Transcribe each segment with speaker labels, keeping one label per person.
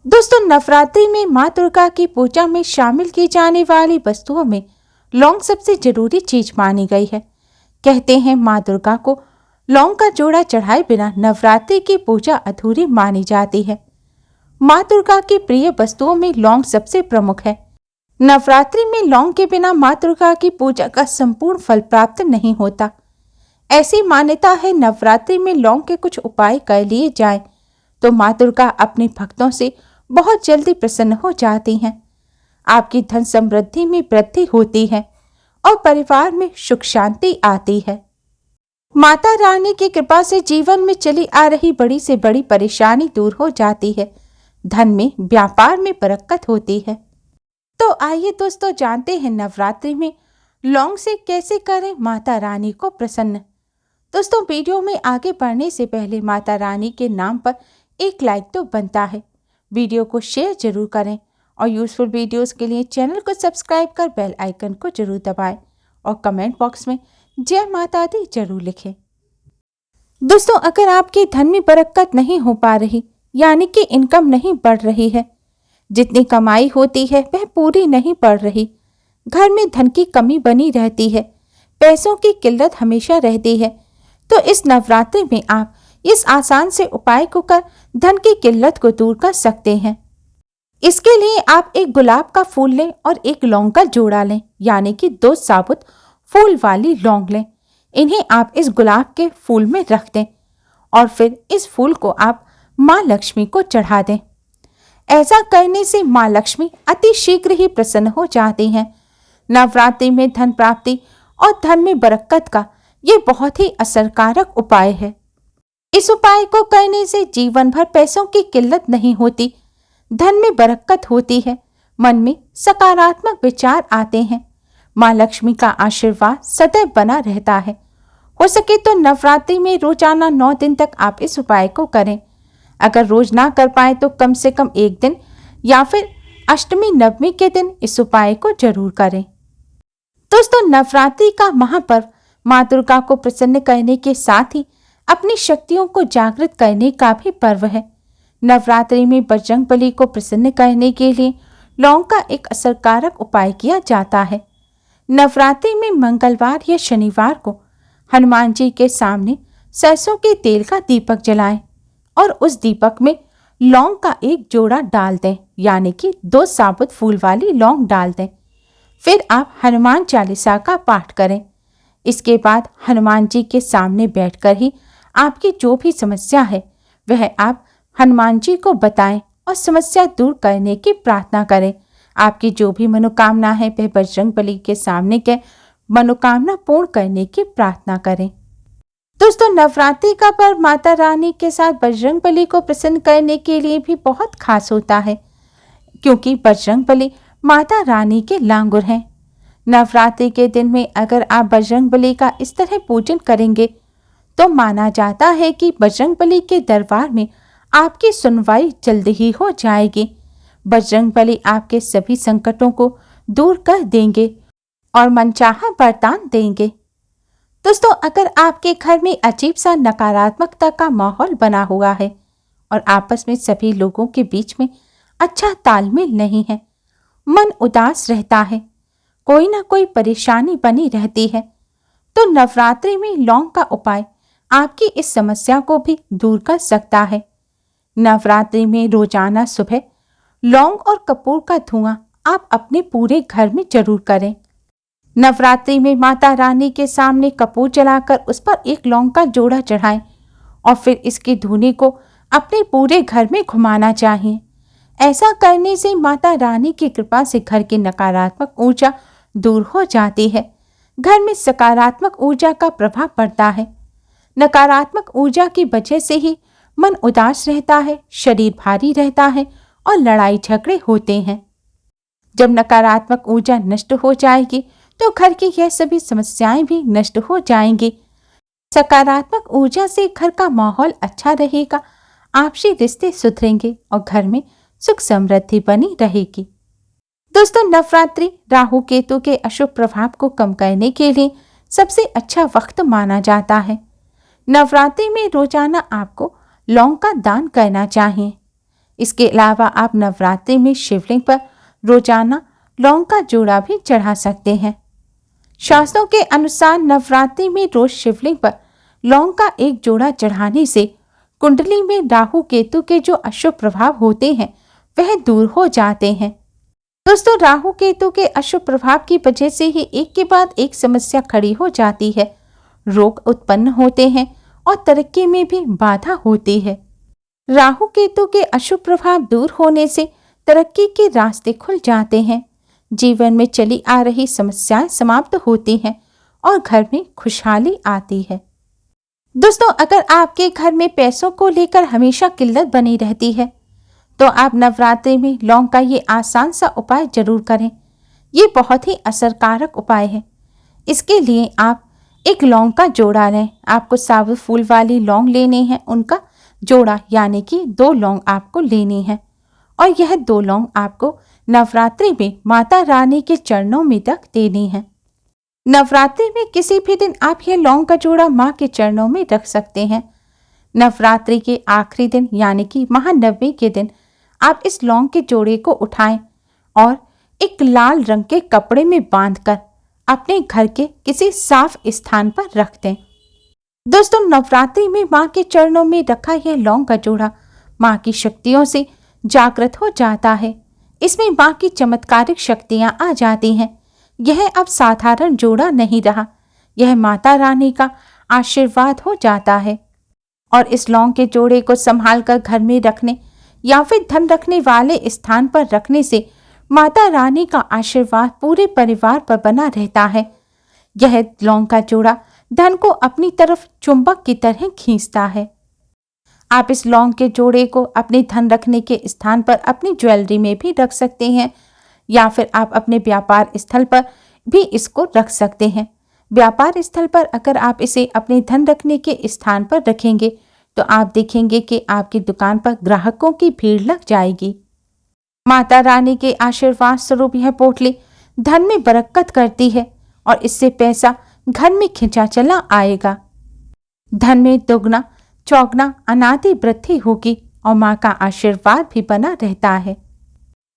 Speaker 1: दोस्तों, नवरात्रि में माँ दुर्गा की पूजा में शामिल की जाने वाली वस्तुओं में लौंग सबसे जरूरी चीज मानी गई है। कहते हैं माँ दुर्गा को लौंग का जोड़ा चढ़ाए बिना नवरात्रि की पूजा अधूरी मानी जाती है। माँ दुर्गा की प्रिय वस्तुओं में लौंग सबसे प्रमुख है। नवरात्रि में लौंग के बिना माँ दुर्गा की पूजा का संपूर्ण फल प्राप्त नहीं होता। ऐसी मान्यता है नवरात्रि में लौंग के कुछ उपाय कर लिए जाए तो माँ दुर्गा अपने भक्तों से बहुत जल्दी प्रसन्न हो जाती हैं। आपकी धन समृद्धि में वृद्धि होती है और परिवार में सुख शांति आती है। माता रानी की कृपा से जीवन में चली आ रही बड़ी से बड़ी परेशानी दूर हो जाती है। धन में, व्यापार में बरकत होती है। तो आइए दोस्तों, जानते हैं नवरात्रि में लौंग से कैसे करें माता रानी को प्रसन्न। दोस्तों, वीडियो में आगे बढ़ने से पहले माता रानी के नाम पर एक लाइक तो बनता है। वीडियो को शेयर जरूर करें और यूजफुल वीडियोस के लिए चैनल को सब्सक्राइब कर बेल आइकन को जरूर दबाएं और कमेंट बॉक्स में जय माता दी जरूर लिखें। दोस्तों, अगर आपके धन में बरकत नहीं हो पा रही, यानी कि इनकम नहीं बढ़ रही है, जितनी कमाई होती है वह पूरी नहीं पड़ रही, घर में धन की कमी बनी रहती है, पैसों की किल्लत हमेशा रहती है, तो इस नवरात्रि में आप इस आसान से उपाय को कर धन की किल्लत को दूर कर सकते हैं। इसके लिए आप एक गुलाब का फूल लें और एक लौंग का जोड़ा लें, यानी कि 2 साबुत फूल वाली लौंग लें। इन्हें आप इस गुलाब के फूल में रख दें और फिर इस फूल को आप माँ लक्ष्मी को चढ़ा दें। ऐसा करने से माँ लक्ष्मी अति शीघ्र ही प्रसन्न हो जाती हैं। नवरात्रि में धन प्राप्ति और धन में बरकत का ये बहुत ही असरकारक उपाय है। इस उपाय को करने से जीवन भर पैसों की किल्लत नहीं होती, धन में बरकत होती है, मन में सकारात्मक विचार आते हैं, माँ लक्ष्मी का आशीर्वाद सदैव बना रहता है। हो सके तो नवरात्रि में रोजाना 9 दिन तक आप इस उपाय को करें। अगर रोज ना कर पाए तो कम से कम 1 दिन या फिर अष्टमी नवमी के दिन इस उपाय को जरूर करें। दोस्तों, नवरात्रि का महापर्व माँ दुर्गा को प्रसन्न करने के साथ ही अपनी शक्तियों को जागृत करने का भी पर्व है। नवरात्रि में बजरंगबली को प्रसन्न करने के लिए लौंग का एक असरकारक उपाय किया जाता है। नवरात्रि में मंगलवार या शनिवार को हनुमान जी के सामने सरसों के तेल का दीपक जलाएं और उस दीपक में लौंग का एक जोड़ा डाल दें, यानी कि 2 साबुत फूल वाली लौंग डाल दें। फिर आप हनुमान चालीसा का पाठ करें। इसके बाद हनुमान जी के सामने बैठकर ही आपकी जो भी समस्या है वह आप हनुमान जी को बताएं और समस्या दूर करने की प्रार्थना करें। आपकी जो भी मनोकामना है वह बजरंगबली के सामने के मनोकामना पूर्ण करने की प्रार्थना करें। दोस्तों, नवरात्रि का पर्व माता रानी के साथ बजरंगबली को प्रसन्न करने के लिए भी बहुत खास होता है, क्योंकि बजरंगबली माता रानी के लांगुर हैं। नवरात्रि के दिन में अगर आप बजरंगबली का इस तरह पूजन करेंगे तो माना जाता है कि बजरंगबली के दरबार में आपकी सुनवाई जल्द ही हो जाएगी। बजरंगबली आपके सभी संकटों को दूर कर देंगे और मनचाहा वरदान देंगे। दोस्तों, अगर आपके घर में अजीब सा नकारात्मकता का माहौल बना हुआ है और आपस में सभी लोगों के बीच में अच्छा तालमेल नहीं है, मन उदास रहता है, कोई ना कोई परेशानी बनी रहती है, तो नवरात्रि में लौंग का उपाय आपकी इस समस्या को भी दूर कर सकता है। नवरात्रि में रोजाना सुबह लौंग और कपूर का धुआं आप अपने पूरे घर में जरूर करें। नवरात्रि में माता रानी के सामने कपूर जलाकर उस पर एक लौंग का जोड़ा चढ़ाएं और फिर इसके धुएं को अपने पूरे घर में घुमाना चाहिए। ऐसा करने से माता रानी की कृपा से घर की नकारात्मक ऊर्जा दूर हो जाती है, घर में सकारात्मक ऊर्जा का प्रभाव पड़ता है। नकारात्मक ऊर्जा की वजह से ही मन उदास रहता है, शरीर भारी रहता है और लड़ाई झगड़े होते हैं। जब नकारात्मक ऊर्जा नष्ट हो जाएगी तो घर की यह सभी समस्याएं भी नष्ट हो जाएंगी। सकारात्मक ऊर्जा से घर का माहौल अच्छा रहेगा, आपसी रिश्ते सुधरेंगे और घर में सुख समृद्धि बनी रहेगी। दोस्तों, नवरात्रि राहु केतु के अशुभ प्रभाव को कम करने के लिए सबसे अच्छा वक्त माना जाता है। नवरात्रि में रोजाना आपको लौंग का दान करना चाहिए। इसके अलावा आप नवरात्रि में शिवलिंग पर रोजाना लौंग का जोड़ा भी चढ़ा सकते हैं। शास्त्रों के अनुसार नवरात्रि में रोज शिवलिंग पर लौंग का एक जोड़ा चढ़ाने से कुंडली में राहु केतु के जो अशुभ प्रभाव होते हैं वह दूर हो जाते हैं। दोस्तों, राहु केतु के अशुभ प्रभाव की वजह से ही एक के बाद एक समस्या खड़ी हो जाती है, रोग उत्पन्न होते हैं और तरक्की में भी बाधा होती है। राहु केतु के अशुभ प्रभाव दूर होने से तरक्की के रास्ते खुल जाते हैं, जीवन में चली आ रही समस्याएं समाप्त होती हैं और घर में खुशहाली आती है। दोस्तों, अगर आपके घर में पैसों को लेकर हमेशा किल्लत बनी रहती है तो आप नवरात्रि में लौंग का ये आसान सा उपाय जरूर करें। ये बहुत ही असरकारक उपाय है। इसके लिए आप एक लौंग का जोड़ा लें। आपको साबुत फूल वाली लौंग लेनी है, उनका जोड़ा यानी कि 2 लौंग आपको लेनी है और यह 2 लौंग आपको नवरात्रि में माता रानी के चरणों में रख देनी है। नवरात्रि में किसी भी दिन आप यह लौंग का जोड़ा माँ के चरणों में रख सकते हैं। नवरात्रि के आखिरी दिन यानी कि महानवमी के दिन आप इस लौंग के जोड़े को उठाएं और एक लाल रंग के कपड़े में बांधकर अपने घर के किसी साफ स्थान पर रख दें। दोस्तों, नवरात्रि में माँ के चरणों में रखा यह लौंग का जोड़ा माँ की शक्तियों से जागृत हो जाता है। इसमें माँ की चमत्कारिक शक्तियां आ जाती हैं। यह अब साधारण जोड़ा नहीं रहा, यह माता रानी का आशीर्वाद हो जाता है। और इस लौंग के जोड़े को संभाल कर घर में रखने या फिर धन रखने वाले स्थान पर रखने से माता रानी का आशीर्वाद पूरे परिवार पर बना रहता है। यह लौंग का जोड़ा धन को अपनी तरफ चुंबक की तरह खींचता है। आप इस लौंग के जोड़े को अपने धन रखने के स्थान पर अपनी ज्वेलरी में भी रख सकते हैं या फिर आप अपने व्यापार स्थल पर भी इसको रख सकते हैं। व्यापार स्थल पर अगर आप इसे अपने धन रखने के स्थान पर रखेंगे तो आप देखेंगे कि आपकी दुकान पर ग्राहकों की भीड़ लग जाएगी। माता रानी के आशीर्वाद स्वरूप यह पोटली धन में बरकत करती है और इससे पैसा घर में खिंचा चला आएगा। धन में दोगुना चौगुना अनादि वृद्धि होगी और माँ का आशीर्वाद भी बना रहता है।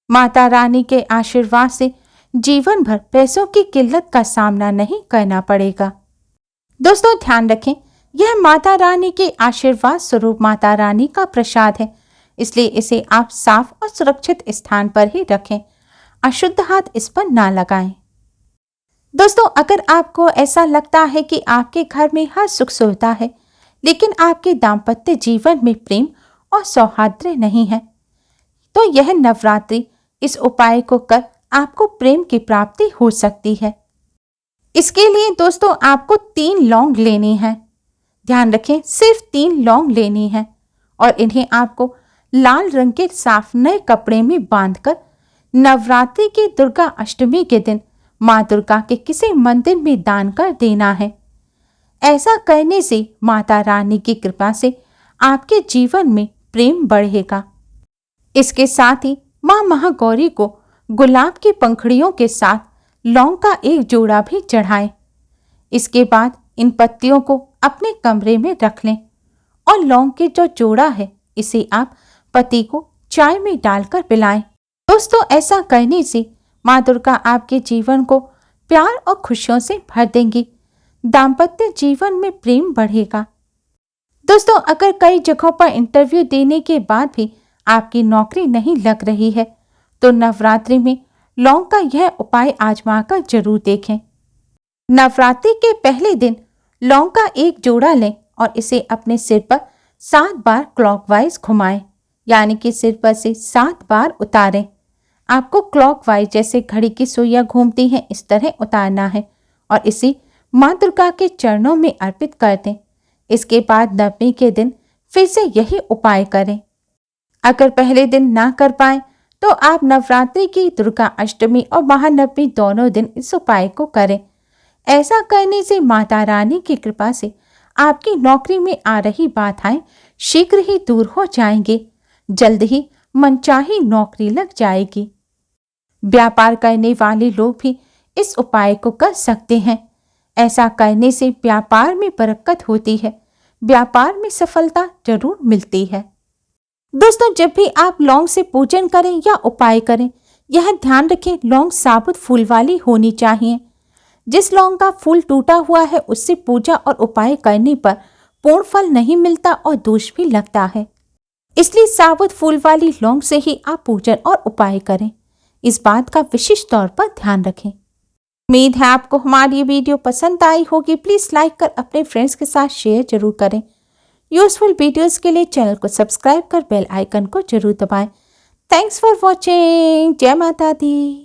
Speaker 1: माता रानी के आशीर्वाद से जीवन भर पैसों की किल्लत का सामना नहीं करना पड़ेगा। दोस्तों, ध्यान रखें, यह माता रानी के आशीर्वाद स्वरूप माता रानी का प्रसाद है, इसलिए इसे आप साफ और सुरक्षित स्थान पर ही रखें। अशुद्ध हाथ इस पर ना लगाएं। दोस्तों, अगर आपको ऐसा लगता है कि आपके घर में हर सुख सुविधा है लेकिन आपके दाम्पत्य जीवन में प्रेम और सौहार्द नहीं है, तो यह नवरात्रि इस उपाय को कर आपको प्रेम की प्राप्ति हो सकती है। इसके लिए दोस्तों आपको 3 लौंग लेनी है। ध्यान रखें, सिर्फ 3 लौंग लेनी है और इन्हें आपको लाल रंग के साफ नए कपड़े में बांधकर नवरात्रि की दुर्गा अष्टमी के दिन माँ दुर्गा के किसी मंदिर में दान कर देना है। ऐसा करने से माता रानी की कृपा से आपके जीवन में प्रेम बढ़ेगा। इसके साथ ही माँ महागौरी को गुलाब की पंखुड़ियों के साथ लौंग का एक जोड़ा भी चढ़ाएं। इसके बाद इन पत्तियों को अपने कमरे में रख लें और लौंग के जो जोड़ा है इसे आप पति को चाय में डालकर पिलाएं। दोस्तों, ऐसा करने से माँ दुर्गा आपके जीवन को प्यार और खुशियों से भर देंगी। दाम्पत्य जीवन में प्रेम बढ़ेगा। दोस्तों, अगर कई जगहों पर इंटरव्यू देने के बाद भी आपकी नौकरी नहीं लग रही है तो नवरात्रि में लौंग का यह उपाय आजमा कर जरूर देखें। नवरात्रि के पहले दिन लौंग का एक जोड़ा लें और इसे अपने सिर पर 7 बार क्लॉकवाइज घुमाएं, यानी कि सिर पर से 7 बार उतारें। आपको क्लॉकवाइज जैसे घड़ी की सुइयां घूमती हैं इस तरह उतारना है और इसे माँ दुर्गा के चरणों में अर्पित कर दें। इसके बाद नवमी के दिन फिर से यही उपाय करें। अगर पहले दिन ना कर पाएं तो आप नवरात्रि की दुर्गा अष्टमी और महानवमी दोनों दिन इस उपाय को करें। ऐसा करने से माता रानी की कृपा से आपकी नौकरी में आ रही बाधाएं शीघ्र ही दूर हो जाएंगी। जल्द ही मनचाही नौकरी लग जाएगी। व्यापार करने वाले लोग भी इस उपाय को कर सकते हैं। ऐसा करने से व्यापार में बरकत होती है, व्यापार में सफलता जरूर मिलती है। दोस्तों, जब भी आप लौंग से पूजन करें या उपाय करें, यह ध्यान रखें लौंग साबुत फूल वाली होनी चाहिए। जिस लौंग का फूल टूटा हुआ है उससे पूजा और उपाय करने पर पूर्ण फल नहीं मिलता और दोष भी लगता है। इसलिए साबुत फूल वाली लौंग से ही आप पूजन और उपाय करें। इस बात का विशेष तौर पर ध्यान रखें। उम्मीद है आपको हमारी ये वीडियो पसंद आई होगी। प्लीज़ लाइक कर अपने फ्रेंड्स के साथ शेयर जरूर करें। यूजफुल वीडियोस के लिए चैनल को सब्सक्राइब कर बेल आइकन को जरूर दबाएं। Thanks for watching. जय माता दी।